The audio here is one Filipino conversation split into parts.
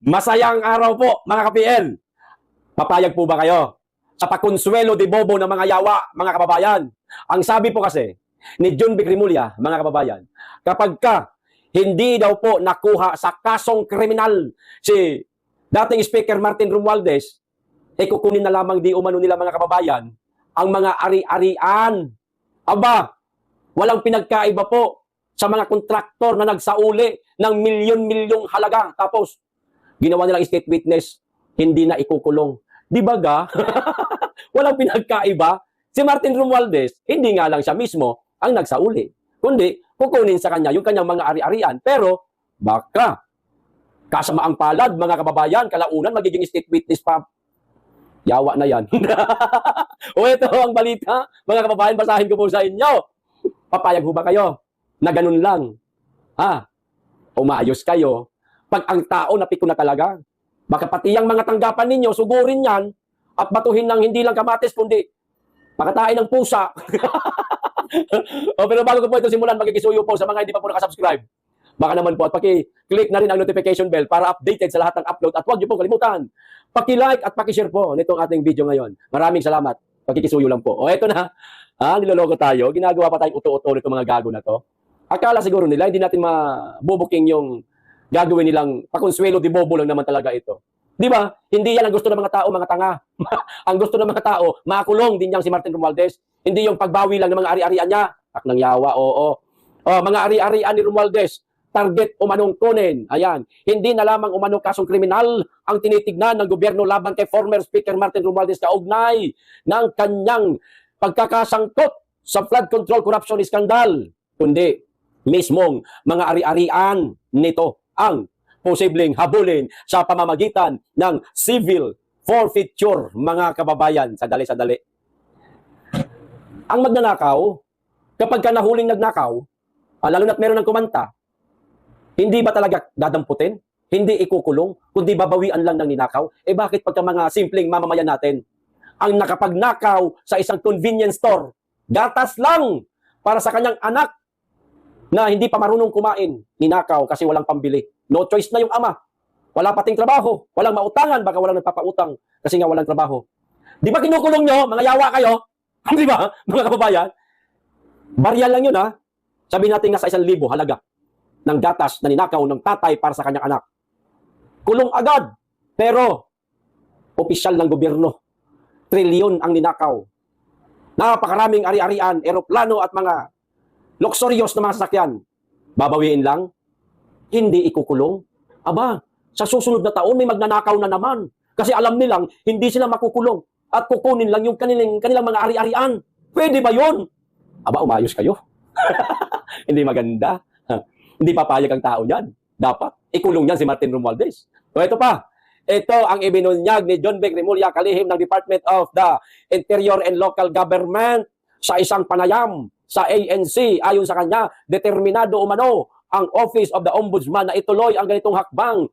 Masayang araw po, mga ka-PN. Papayag po ba kayo sa pakonsuelo de bobo ng mga yawa, mga kababayan? Ang sabi po kasi ni John Vic Rimulya, mga kababayan, kapag ka hindi daw po nakuha sa kasong kriminal si dating Speaker Martin Romualdez, kukunin na lamang di umano nila, mga kababayan, ang mga ari-arian. Aba, walang pinagkaiba po sa mga kontraktor na nagsauli ng milyon-milyong halaga. Tapos, ginawa nilang state witness, hindi na ikukulong. Di ba ga? Walang pinagkaiba. Si Martin Romualdez, hindi nga lang siya mismo ang nagsauli. Kundi, kukunin sa kanya yung kanyang mga ari-arian. Pero, baka, kasamaang palad, mga kababayan, kalaunan, magiging state witness pa. Yawa na yan. O ito ang balita, mga kababayan, basahin ko po sa inyo. Papayag ho ba kayo na ganun lang? Umayos kayo. Pag ang tao napiko na talaga, baka pati yung mga tanggapan ninyo, sugurin yan, at batuhin ng hindi lang kamatis, kundi pakatain ng pusa. Pero bago ko po ito simulan, magkikisuyo po sa mga hindi pa po nakasubscribe. Baka naman po at paki-click na rin ang notification bell para updated sa lahat ng upload. At huwag niyo po kalimutan, paki-like at paki-share po nitong ating video ngayon. Maraming salamat. Pagkikisuyo lang po. O eto na, nilologo tayo. Ginagawa pa tayong uto-uto nitong mga gago na to. Akala siguro nila, hindi natin mabubuking yung gagawin nilang pakonsuelo de bobo lang naman talaga ito. Di ba? Hindi yan ang gusto ng mga tao, mga tanga. Ang gusto ng mga tao, makulong din niyang si Martin Romualdez. Hindi yung pagbawi lang ng mga ari-arian niya. Aknang yawa, oo. Mga ari-arian ni Romualdez, target umanong kunin. Ayan. Hindi na lamang umanong kasong kriminal ang tinitignan ng gobyerno laban kay former Speaker Martin Romualdez kaugnay ng kanyang pagkakasangkot sa flood control corruption scandal. Kundi, mismong mga ari-arian nito ang posibleng habulin sa pamamagitan ng civil forfeiture, mga kababayan. Sadali. Ang magnanakaw, kapag ka nahuling nagnakaw, lalo na't meron ng kumanta, hindi ba talaga dadamputin? Hindi ikukulong, kundi babawian lang ng ninakaw? Bakit pagka mga simpleng mamamayan natin, ang nakapagnakaw sa isang convenience store, gatas lang para sa kanyang anak na hindi pa marunong kumain, ninakaw kasi walang pambili. No choice na yung ama. Wala pating trabaho, walang mautangan, baka walang nagpapautang kasi nga walang trabaho. Di ba kinukulong nyo? Mga yawa kayo? Di ba, mga kababayan? Barya lang yun, Sabihin natin nga sa 1,000 halaga ng gatas na ninakaw ng tatay para sa kanyang anak. Kulong agad. Pero, opisyal ng gobyerno, trilyon ang ninakaw. Napakaraming ari-arian, eroplano at mga luxurious na mga sasakyan. Babawiin lang? Hindi ikukulong? Aba, sa susunod na taon may magnanakaw na naman. Kasi alam nilang hindi sila makukulong at kukunin lang yung kanilang mga ari-arian. Pwede ba yun? Aba, umayos kayo. Hindi maganda. Hindi papayag ang tao niyan. Dapat ikulong niyan si Martin Romualdez. So ito pa. Ito ang ibinunyag ni John Vic Rimulya, kalihim ng Department of the Interior and Local Government sa isang panayam sa ANC. Ayon sa kanya, determinado umano ang Office of the Ombudsman na ituloy ang ganitong hakbang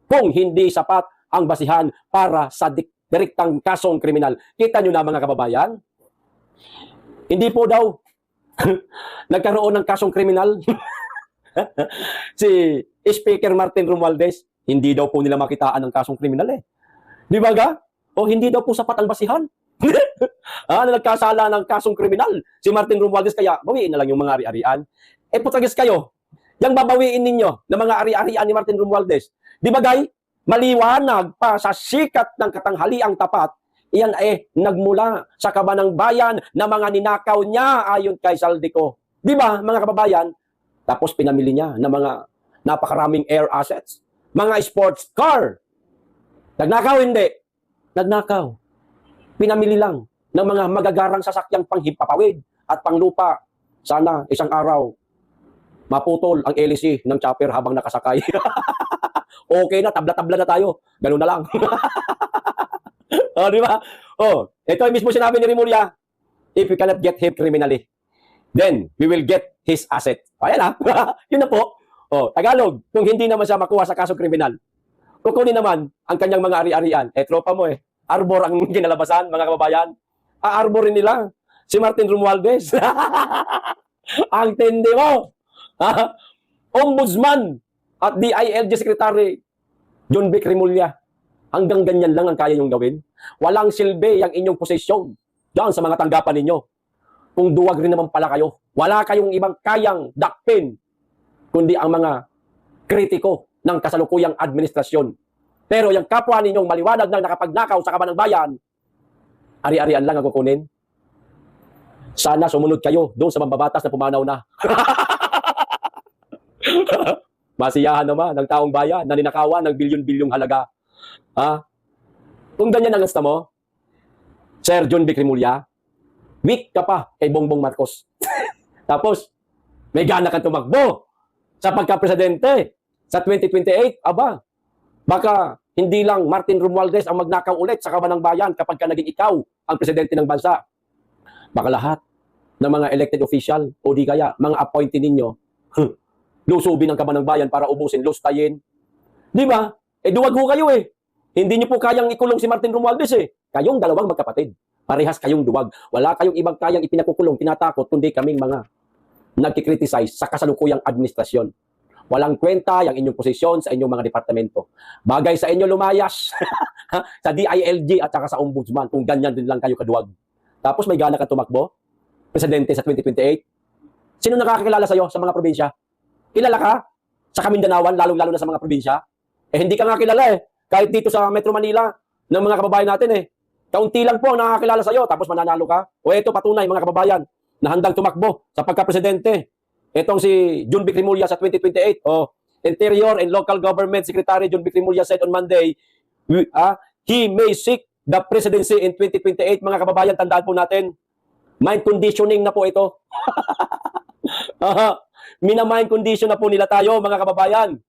kung hindi sapat ang basihan para sa direktang kasong kriminal. Kita nyo na, mga kababayan? Hindi po daw nagkaroon ng kasong kriminal si Speaker Martin Romualdez. Hindi daw po nila makitaan ng kasong kriminal Di ba ga? O hindi daw po sapat ang basihan. Na nagkasala ng kasong kriminal si Martin Romualdez, kaya bawiin na lang yung mga ari-arian. Putagis kayo, yung babawiin ninyo ng mga ari-arian ni Martin Romualdez. Di ba gay? Maliwanag pa sa sikat ng katanghaliang tapat, iyan nagmula sa kabanang bayan na mga ninakaw niya ayon kay Saldico. Di ba, mga kababayan? Tapos pinamili niya ng mga napakaraming air assets. Mga sports car. Nagnakaw, hindi. Nagnakaw. Pinamili lang ng mga magagarang sasakyang panghimpapawid at panglupa. Sana isang araw maputol ang LC ng chopper habang nakasakay. Okay na, tabla-tabla na tayo. Ganun na lang. Di ba? Ito ay mismo sinabi ni Rimulya, if we cannot get him criminally, then we will get his asset. Ayan yun na po. Tagalog, kung hindi naman siya makuha sa kasong kriminal, kukunin naman ang kanyang mga ari-arian. Tropa mo Arbor ang kinalabasan, mga kababayan. Aarborin nila si Martin Romualdez. Ang tindi mo. Ombudsman at DILG Secretary John Vic Remulla, hanggang ganyan lang ang kaya niyong gawin. Walang silbi ang inyong posisyon diyan sa mga tanggapan ninyo. Kung duwag rin naman pala kayo, wala kayong ibang kayang dakpin, kundi ang mga kritiko ng kasalukuyang administrasyon. Pero yung kapwa ninyong maliwanag na nakapagnakaw sa kaban ng bayan, ari-arian lang ang kukunin. Sana sumunod kayo doon sa mambabatas na pumanaw na. Masiyahan naman ng taong bayan na ninakawan ng bilyon-bilyong halaga. Ha? Kung ganyan ang gusto mo, Sir John Vic Remulla, weak ka pa kay Bongbong Marcos. Tapos, may gana kang tumakbo sa pagka-presidente sa 2028. Aba, baka hindi lang Martin Romualdez ang magnakaw ulit sa kaban ng bayan kapag ka naging ikaw ang presidente ng bansa. Baka lahat ng mga elected official o di kaya mga appointee ninyo, lusubin ang kaban ng bayan para ubusin, lustayin. Di ba? Duwag ho kayo eh. Hindi niyo po kayang ikulong si Martin Romualdez eh. Kayong dalawang magkapatid. Parehas kayong duwag. Wala kayong ibang kayang ipinakukulong, tinatakot, kundi kaming mga nagkikriticize sa kasalukuyang administrasyon. Walang kwenta yung inyong posisyon sa inyong mga departamento. Bagay sa inyo lumayas sa DILG at saka sa Ombudsman kung ganyan din lang kayo kaduwag. Tapos may gana ka tumakbo, presidente sa 2028. Sino nakakakilala sa'yo sa mga probinsya? Kilala ka? Sa Kamindanawan, lalong-lalo na sa mga probinsya? Hindi ka nga kilala eh. Kahit dito sa Metro Manila, ng mga kababayan natin eh. Kaunti lang po ang nakakilala sa'yo, tapos mananalo ka. O ito, patunay mga kababayan, na handang tumakbo sa pagka-presidente. Itong si John Vic Remulla sa 2028. Interior and Local Government Secretary John Vic Remulla said on Monday, he may seek the presidency in 2028. Mga kababayan, tandaan po natin, mind conditioning na po ito. Mina-mind condition na po nila tayo, mga kababayan.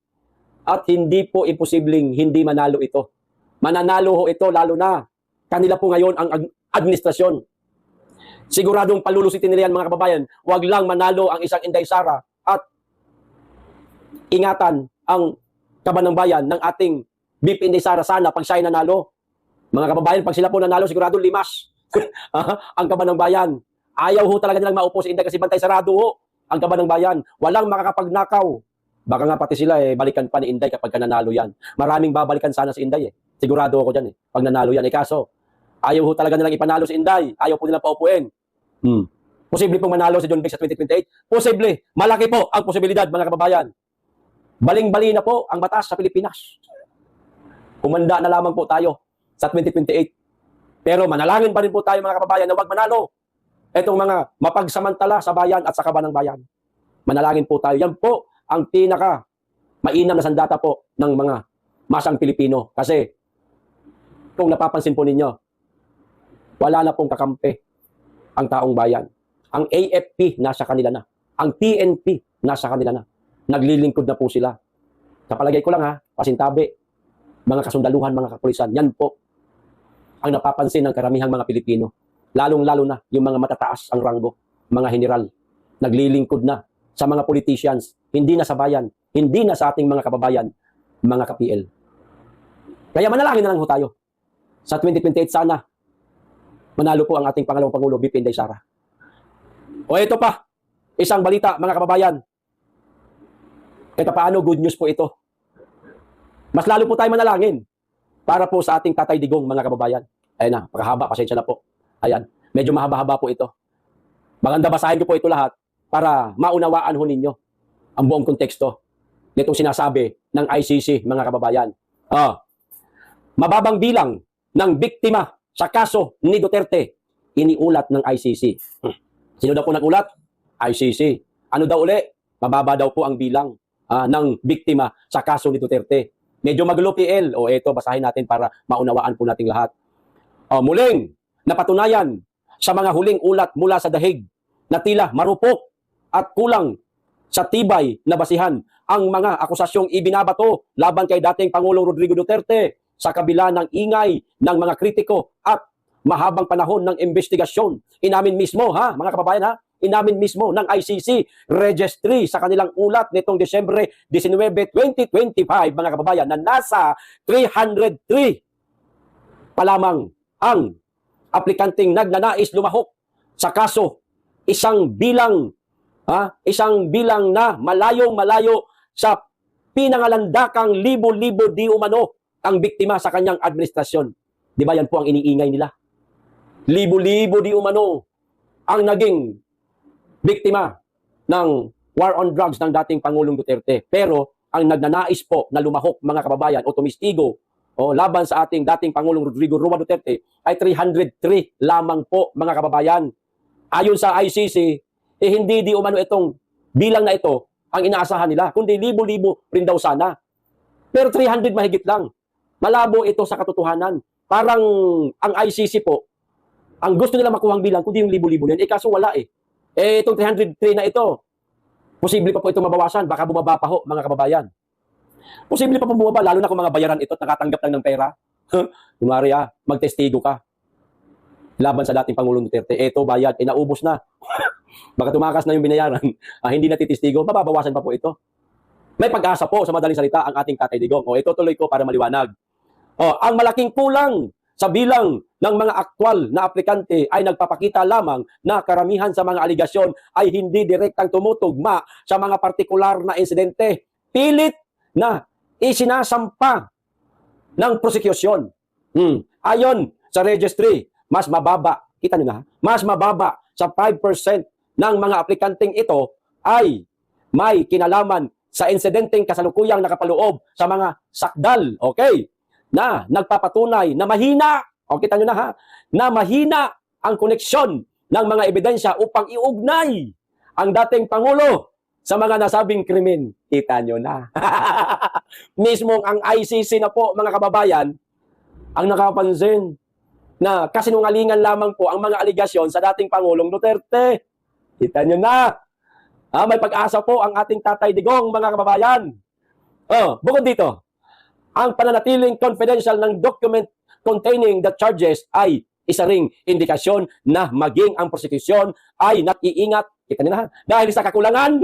At hindi po imposibleng hindi manalo ito. Mananalo ho ito, lalo na kanila po ngayon ang administrasyon. Siguradong palulusitin nila yan, mga kababayan. Huwag lang manalo ang isang Inday Sara at ingatan ang kaban ng bayan ng ating BP Inday Sara. Sana pag siya ay nanalo. Mga kababayan, pag sila po nanalo, siguradong limas ang kaban ng bayan. Ayaw ho talaga nilang maupo si Inday kasi bantay sarado ho ang kaban ng bayan. Walang makakapagnakaw. Baka nga pati sila balikan pa ni Inday kapag nanalo yan. Maraming babalikan sana si Inday eh. Sigurado ako dyan eh. Pag nanalo yan. Kaso, ayaw ho talaga nilang ipanalo si Inday. Ayaw po nilang paupuin. Posible pong manalo si John Vic sa 2028? Posible. Malaki po ang posibilidad, mga kababayan. Baling-bali na po ang batas sa Pilipinas. Kumanda na lamang po tayo sa 2028. Pero manalangin pa rin po tayo, mga kababayan, na huwag manalo itong mga mapagsamantala sa bayan at sa kaban ng bayan. Manalangin po tayo. Yan po ang pinaka mainam na sandata po ng mga masang Pilipino. Kasi kung napapansin po ninyo, wala na pong kakampi ang taong bayan. Ang AFP nasa kanila na. Ang PNP nasa kanila na. Naglilingkod na po sila. Sa palagay ko lang pasintabi, mga kasundaluhan, mga kapulisan, yan po ang napapansin ng karamihang mga Pilipino. Lalong-lalo na yung mga matataas ang ranggo, mga general. Naglilingkod na sa mga politicians, hindi na sa bayan, hindi na sa ating mga kababayan, mga ka-PL. Kaya manalangin na lang ho tayo. Sa 2028 sana, manalo po ang ating Pangalawang Pangulo, BP Inday Sara. O ito pa, isang balita, mga kababayan. Ito paano, good news po ito. Mas lalo po tayo manalangin para po sa ating Tatay Digong, mga kababayan. Ayan na, pakahaba, pasensya na po. Ayan, medyo mahaba-haba po ito. Maganda basahin ko po ito lahat para maunawaan ho ninyo ang buong konteksto nitong sinasabi ng ICC, mga kababayan. Mababang bilang ng biktima sa kaso ni Duterte, iniulat ng ICC. Sino daw po nagulat? ICC. Ano daw uli? Mababa daw po ang bilang ng biktima sa kaso ni Duterte. Medyo magulo, PL. Ito, basahin natin para maunawaan po natin lahat. Muling napatunayan sa mga huling ulat mula sa dahig na tila marupok at kulang sa tibay na basihan ang mga akusasyong ibinabato laban kay dating Pangulong Rodrigo Duterte sa kabila ng ingay ng mga kritiko at mahabang panahon ng investigasyon. Inamin mismo, mga kababayan, inamin mismo ng ICC registry sa kanilang ulat nitong Disyembre 19, 2025, mga kababayan, na nasa 303 pa lamang ang aplikanteng nagnanais lumahok sa kaso. Isang bilang na malayong-malayo sa pinangalandakang libo-libo di umano ang biktima sa kanyang administrasyon. Di ba yan po ang iniingay nila? Libo-libo di umano ang naging biktima ng war on drugs ng dating Pangulong Duterte. Pero ang nagnanais po na lumahok mga kababayan o tumistigo laban sa ating dating Pangulong Rodrigo Roa Duterte ay 303 lamang po mga kababayan. Ayon sa ICC, hindi di umano itong bilang na ito ang inaasahan nila, kundi libo-libo rin daw sana. Pero 300 mahigit lang. Malabo ito sa katotohanan. Parang ang ICC po, ang gusto nila makuhang bilang, kundi yung libo-libo na yun. Kaso wala eh. Itong 303 na ito, posible pa po ito mabawasan. Baka bumaba pa ho, mga kababayan. Posible pa po bumaba, lalo na kung mga bayaran ito at nakatanggap lang ng pera. Kumari magtestigo ka. Laban sa dating Pangulong Duterte. Ito, bayad, naubos na. Baka tumakas na yung binayaran. Hindi natitistigo, mababawasan pa po ito. May pag-asa po sa madaling salita ang ating Tatay Digong. Ito tuloy ko para maliwanag. Ang malaking kulang sa bilang ng mga aktwal na aplikante ay nagpapakita lamang na karamihan sa mga aligasyon ay hindi direktang tumutugma sa mga partikular na insidente. Pilit na isinasampa ng prosecution. Ayon sa registry, mas mababa, kita nyo na, mas mababa sa 5% ng mga aplikanteng ito ay may kinalaman sa insidenteng kasalukuyang nakapaloob sa mga sakdal, okay, na nagpapatunay na mahina, kita nyo na na mahina ang koneksyon ng mga ebidensya upang iugnay ang dating Pangulo sa mga nasabing krimen. Kita nyo na. Mismong ang ICC na po, mga kababayan, ang nakapansin na kasinungalingan lamang po ang mga aligasyon sa dating Pangulong Duterte. Kita nyo na. May pag-asa po ang ating Tatay Digong, mga kababayan. Bukod dito, ang pananatiling confidential ng document containing the charges ay isa ring indikasyon na maging ang prosecution ay nag-iingat, kita nyo na, dahil sa kakulangan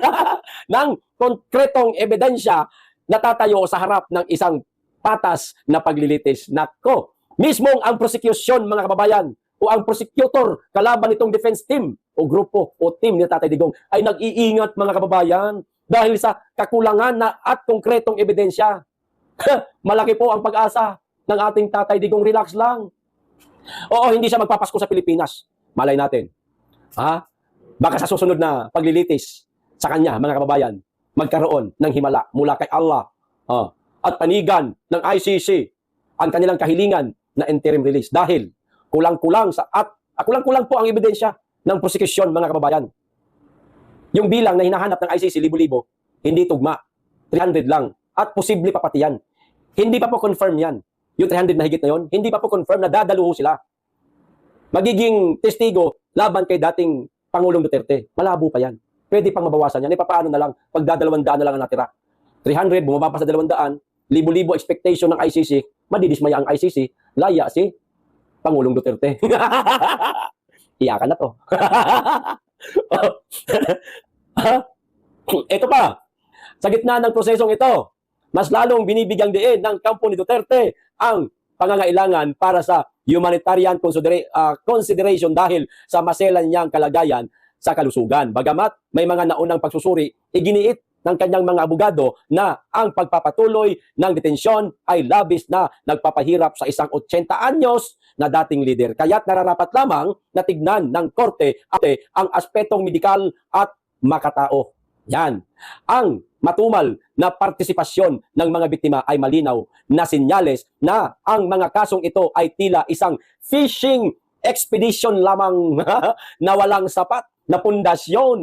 ng konkretong ebidensya na tatayo sa harap ng isang patas na paglilitis. Nako, mismong ang prosecution, mga kababayan, o ang prosecutor kalaban nitong defense team o grupo o team ni Tatay Digong ay nag-iingat, mga kababayan, dahil sa kakulangan na at konkretong ebidensya. Malaki po ang pag-asa ng ating Tatay Digong. Relax lang. Oo, hindi siya magpapasko sa Pilipinas. Malay natin. Baka sa susunod na paglilitis sa kanya, mga kababayan, magkaroon ng himala mula kay Allah at panigan ng ICC ang kanilang kahilingan na interim release. Dahil kulang-kulang po ang ebidensya ng prosecution, mga kababayan. Yung bilang na hinahanap ng ICC, libo-libo, hindi tugma. 300 lang. At posible pa pati yan. Hindi pa po confirm yan. Yung 300 na higit na yon, hindi pa po confirm na dadaluho sila. Magiging testigo laban kay dating Pangulong Duterte. Malabo pa yan. Pwede pang mabawasan yan. Paano na lang? Pag 200 na lang ang natira. 300, bumaba pa sa 200, libo-libo expectation ng ICC, madidismaya ang ICC, laya si Pangulong Duterte. Iyakan na to. Ito pa, sa gitna ng prosesong ito, mas lalong binibigyang diin ng kampo ni Duterte ang pangangailangan para sa humanitarian consideration dahil sa maselan niyang kalagayan sa kalusugan. Bagamat may mga naunang pagsusuri, iginiit ng kanyang mga abogado na ang pagpapatuloy ng detensyon ay labis na nagpapahirap sa isang 80 anyos na dating leader. Kaya't nararapat lamang na tignan ng korte ang aspetong medikal at makatao. Yan. Ang matumal na partisipasyon ng mga biktima ay malinaw na sinyales na ang mga kasong ito ay tila isang fishing expedition lamang na walang sapat na pundasyon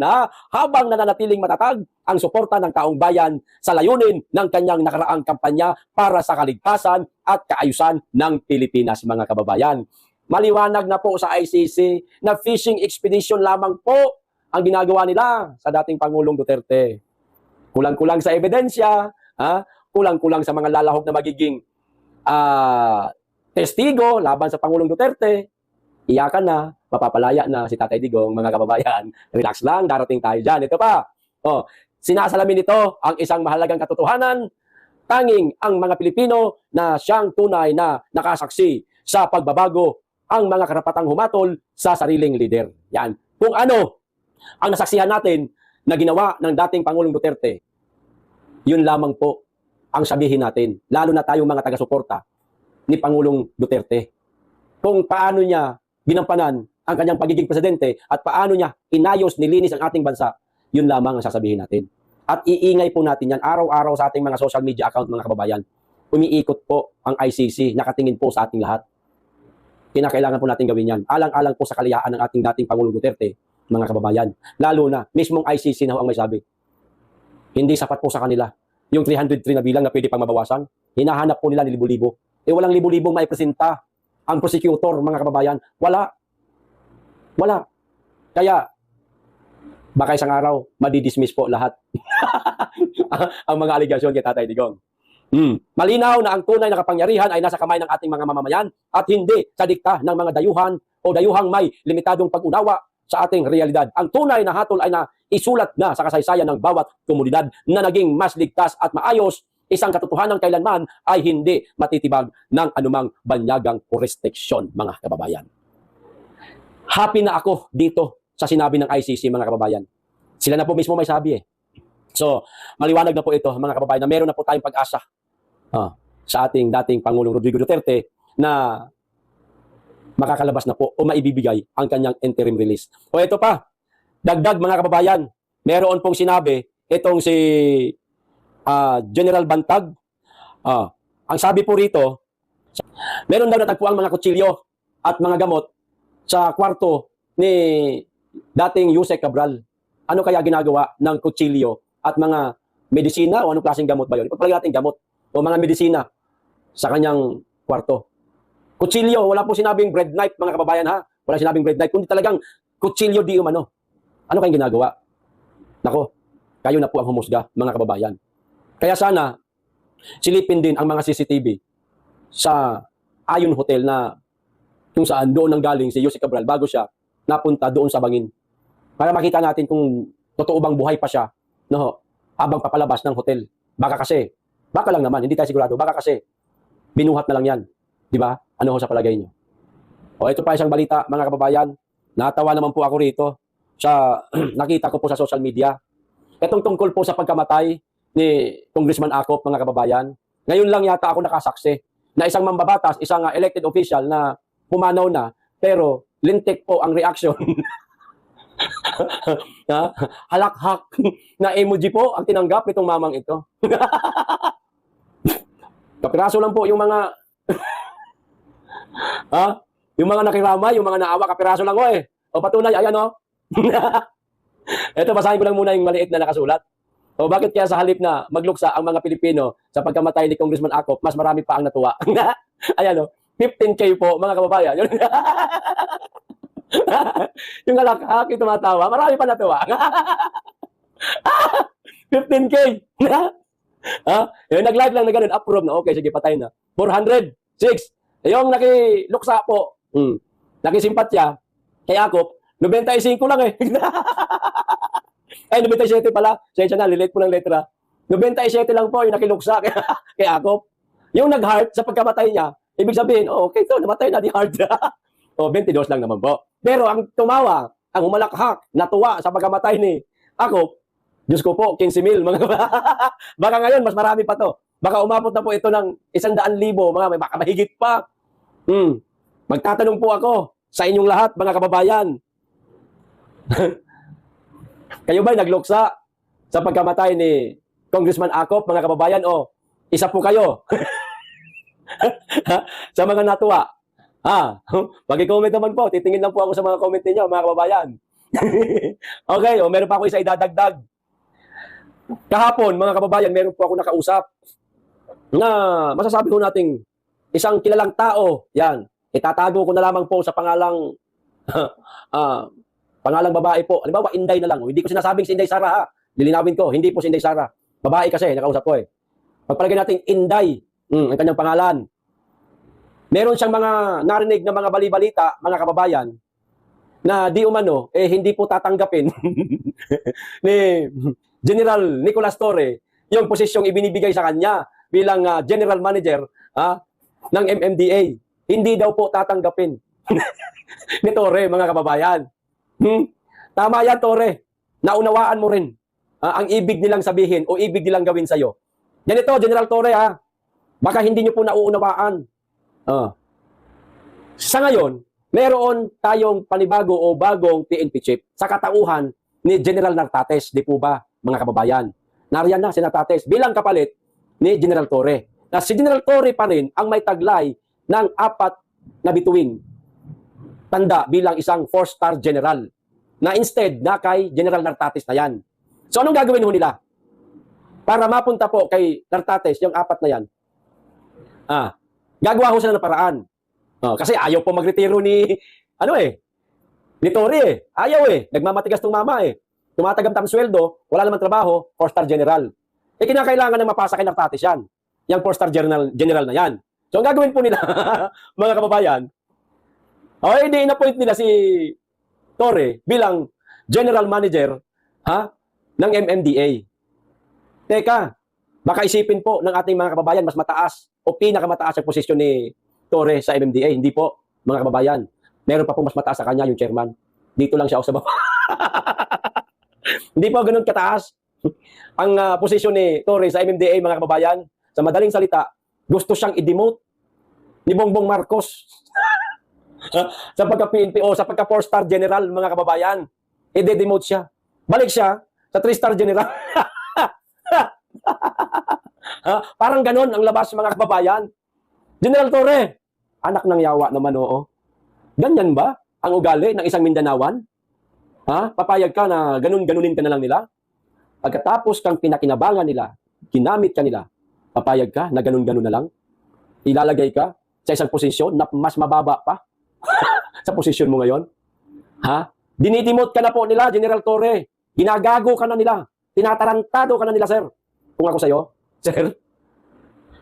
habang nananatiling matatag ang suporta ng taong bayan sa layunin ng kanyang nakaraang kampanya para sa kaligtasan at kaayusan ng Pilipinas, mga kababayan. Maliwanag na po sa ICC na fishing expedition lamang po ang ginagawa nila sa dating Pangulong Duterte. Kulang-kulang sa ebidensya, kulang-kulang sa mga lalahok na magiging testigo laban sa Pangulong Duterte. Iyakan na, mapapalaya na si Tatay Digong, mga kababayan. Relax lang, darating tayo dyan. Ito pa, sinasalamin nito ang isang mahalagang katotohanan. Tanging ang mga Pilipino na siyang tunay na nakasaksi sa pagbabago ang mga karapatang humatol sa sariling lider. Yan. Kung ano ang nasaksihan natin na ginawa ng dating Pangulong Duterte, yun lamang po ang sabihin natin, lalo na tayong mga taga-suporta ni Pangulong Duterte. Kung paano niya ginampanan ang kanyang pagiging presidente at paano niya inayos, nilinis ang ating bansa, yun lamang ang sasabihin natin. At iingay po natin yan araw-araw sa ating mga social media account, mga kababayan. Umiikot po ang ICC, nakatingin po sa ating lahat. Kinakailangan po natin gawin yan. Alang-alang po sa kalayaan ng ating dating Pangulong Duterte, mga kababayan. Lalo na, mismong ICC na ho ang may sabi. Hindi sapat po sa kanila. Yung 303 na bilang na pwede pang mabawasan, hinahanap po nila ni libo-libo. Walang libo-libong maipresenta ang prosecutor, mga kababayan. Wala. Kaya, baka isang araw, madidismiss po lahat ang mga aligasyon kay Tatay Digong. Malinaw na ang tunay na kapangyarihan ay nasa kamay ng ating mga mamamayan at hindi sa dikta ng mga dayuhan o dayuhang may limitadong pag-unawa sa ating realidad. Ang tunay na hatol ay na isulat na sa kasaysayan ng bawat komunidad na naging mas ligtas at maayos. Isang katotohanan kailanman ay hindi matitibag ng anumang banyagang o restriksyon, mga kababayan. Happy na ako dito sa sinabi ng ICC, mga kababayan. Sila na po mismo may sabi eh. So, maliwanag na po ito, mga kababayan, na meron na po tayong pag-asa sa ating dating Pangulong Rodrigo Duterte na makakalabas na po o maibibigay ang kanyang interim release. O ito pa, dagdag mga kababayan, meron pong sinabi itong si General Bantag. Ang sabi po rito, meron daw natagpuan mga kutsilyo at mga gamot sa kwarto ni dating Yusek Cabral. Ano kaya ginagawa ng kutsilyo at mga medisina o anong klaseng gamot ba yun? Ipagpalagay natin gamot o mga medisina sa kanyang kwarto. Kutsilyo, wala po sinabing bread knife, mga kababayan ha. Wala sinabing bread knife, kundi talagang kutsilyo di umano. Ano kayong ginagawa? Nako, kayo na po ang humusga, mga kababayan. Kaya sana, silipin din ang mga CCTV sa Ayon Hotel na kung saan doon nang galing si Yusek Cabral bago siya napunta doon sa Bangin. Para makita natin kung totoo bang buhay pa siya habang papalabas ng hotel. Baka lang naman, hindi tayo sigurado, baka kasi binuhat na lang yan. Di ba? Ano ho sa palagay niyo? O ito pa isang balita, mga kababayan. Natawa naman po ako rito sa nakita ko po sa social media. Itong tungkol po sa pagkamatay ni Congressman Acop, mga kababayan. Ngayon lang yata ako nakasaksi na isang mambabatas, isang elected official na pumanaw na, pero lintik po ang reaction. Halakhak na emoji po ang tinanggap nitong mamang ito. Kapiraso lang po yung mga yung mga nakiramay, yung mga naawa, kapiraso lang o patunay, ayan Ito, basahin ko lang muna yung maliit na nakasulat. O bakit kaya sa halip na magluksa ang mga Pilipino sa pagkamatay ni Congressman Acop, mas marami pa ang natuwa? Ayan 15K po, mga kababayan. Yung halakhak, yung tumatawa, marami pa natuwa. 15K. Yung nag-live lang na ganun, approve na. Okay, sige, patay na. 406. Yung nakiluksa po, nakisimpatya, kay Acop, 95 lang Ay, 97 pala. Sensya na, lilate po ng letra. 97 lang po yung nakiluksa kay Acop. Yung nag-heart sa pagkamatay niya, ibig sabihin, okay to, namatay na di heart. 22 lang naman po. Pero ang tumawa, ang humalakhak, natuwa sa pagkamatay ni Acop, Diyos ko po, 15,000. Baka ngayon, mas marami pa to. Baka umabot na po ito ng 100,000, baka mahigit pa. Magtatanong po ako sa inyong lahat, mga kababayan. Kayo ba nagluksa sa pagkamatay ni Congressman Acop, mga kababayan? O isa po kayo sa mga natuwa? Pag-comment naman po, titingin lang po ako sa mga comment ninyo, mga kababayan. Okay, meron pa ako isa idadagdag. Kahapon, mga kababayan, meron po ako nakausap na masasabi ko nating isang kilalang tao. Yan, itatago ko na lamang po sa pangalang pangalang babae po. Halimbawa, Inday na lang. Hindi ko sinasabing si Inday Sara ha. Lilinawin ko, hindi po si Inday Sara. Babae kasi, nakausap ko Pagpalagay natin Inday, ang kanyang pangalan. Meron siyang mga narinig na mga bali-balita, mga kababayan, na di umano, hindi po tatanggapin ni General Nicolas Torre yung posisyong ibinibigay sa kanya bilang General Manager ng MMDA. Hindi daw po tatanggapin ni Torre, mga kababayan. Tama yan, Torre. Naunawaan mo rin ang ibig nilang sabihin o ibig nilang gawin sa'yo. Ganito, General Torre, ha? Baka hindi nyo po nauunawaan. Ah. Sa ngayon, meron tayong panibago o bagong PNP chief sa katauhan ni General Nartates, di po ba, mga kababayan? Nariyan na si Nartates bilang kapalit ni General Torre. Na si General Torre pa rin ang may taglay ng 4 na bituing tanda bilang isang 4-star general na instead na kay General Nartates na yan. So anong gagawin ho nila? Para mapunta po kay Nartates yung 4 na yan, gagawa ho sila ng paraan. Kasi ayaw po magretiro ni Torre eh. Ayaw eh. Nagmamatigas tong mama eh. Tumatagamtam sweldo, wala naman trabaho, 4-star general. Eh kinakailangan na mapasa kay Nartates yan. Yung 4-star general na yan. So ang gagawin po nila, mga kababayan, hindi in-appoint nila si Torre bilang general manager ng MMDA. Teka, baka isipin po ng ating mga kababayan mas mataas o pinakamataas ang posisyon ni Torre sa MMDA. Hindi po, mga kababayan. Meron pa po mas mataas sa kanya, yung chairman. Dito lang siya o sa baba. Hindi po ganun kataas ang posisyon ni Torre sa MMDA, mga kababayan. Sa madaling salita, gusto siyang i-demote ni Bongbong Marcos sa pagka-PNP o sa pagka 4-star general, mga kababayan. I-demote siya. Balik siya sa 3-star general. Parang ganun ang labas, mga kababayan. General Torre, anak ng yawa naman, oo. Ganyan ba ang ugali ng isang Mindanawan? Papayag ka na ganun-ganunin ka na lang nila? Pagkatapos kang pinakinabangan nila, ginamit ka nila, papayag ka na ganun-ganun na lang? Ilalagay ka sa isang posisyon na mas mababa pa sa posisyon mo ngayon? Dinidimot ka na po nila, General Torre. Ginagago ka na nila. Tinatarantado ka na nila, sir. Kung ako sa'yo, sir,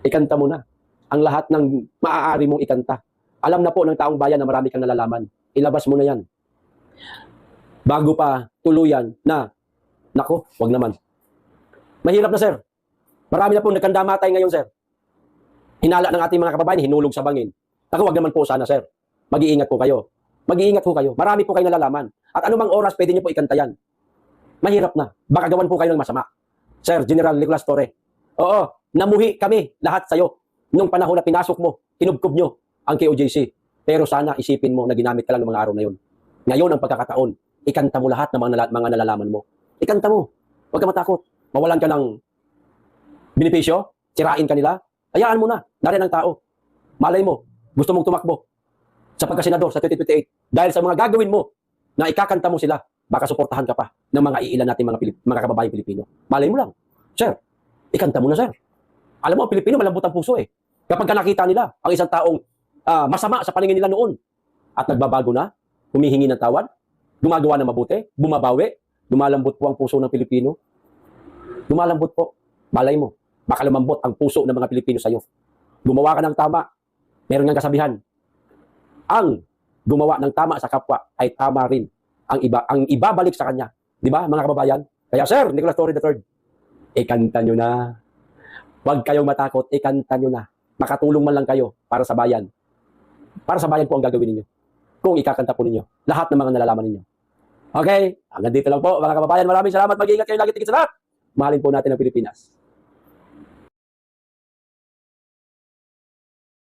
ikanta mo na ang lahat ng maaari mong ikanta. Alam na po ng taong bayan na marami kang nalalaman. Ilabas mo na yan. Bago pa tuluyan na, nako, wag naman. Mahirap na, sir. Marami na po nagkandamatay ngayon, sir. Hinala ng ating mga kababayan, hinulog sa bangin. Ako, wag naman po sana, sir. Mag-iingat po kayo. Mag-iingat po kayo. Marami po kayo nalalaman. At anumang oras, pwede niyo po ikanta yan. Mahirap na. Baka gawan po kayo ng masama. Sir, General Nicolas Torre. Oo, namuhi kami lahat sa'yo. Nung panahon na pinasok mo, kinubkob nyo ang KOJC. Pero sana isipin mo na ginamit ka lang ng mga araw na yun. Ngayon ang pagkakataon, ikanta mo lahat ng mga nalalaman mo. Ikanta mo. Huwag ka matakot. Mawalan ka ng benepisyo, sirain ka nila, hayaan mo na. Nariyan ang tao. Malay mo, gusto mong tumakbo sa pagkasenador sa 2028. Dahil sa mga gagawin mo na ikakanta mo sila, baka suportahan ka pa ng mga iilan natin mga kababayang Pilipino. Malay mo lang. Sir, ikanta mo na, sir. Alam mo, ang Pilipino malambot ang puso eh. Kapag nakita nila ang isang taong masama sa paningin nila noon at nagbabago na, humihingi ng tawad, gumagawa ng mabuti, bumabawi, lumalambot po ang puso ng Pilipino. Lumalambot po. Malay mo, baka lumambot ang puso ng mga Pilipino sa'yo. Gumawa ka ng tama. Meron ng kasabihan. Ang gumawa ng tama sa kapwa ay tama rin ang ibabalik sa kanya. Di ba, mga kababayan? Kaya, Sir, Nicolas Torre III, ikanta nyo na. Huwag kayong matakot, ikanta nyo na. Makatulong man lang kayo para sa bayan. Para sa bayan po ang gagawin ninyo. Kung ikakanta po ninyo. Lahat ng mga nalalaman ninyo. Okay? Hanggang dito lang po, mga kababayan. Maraming salamat. Mag-iingat kayo lagi tigit sa lahat. Mahalin po natin ang Pilipinas.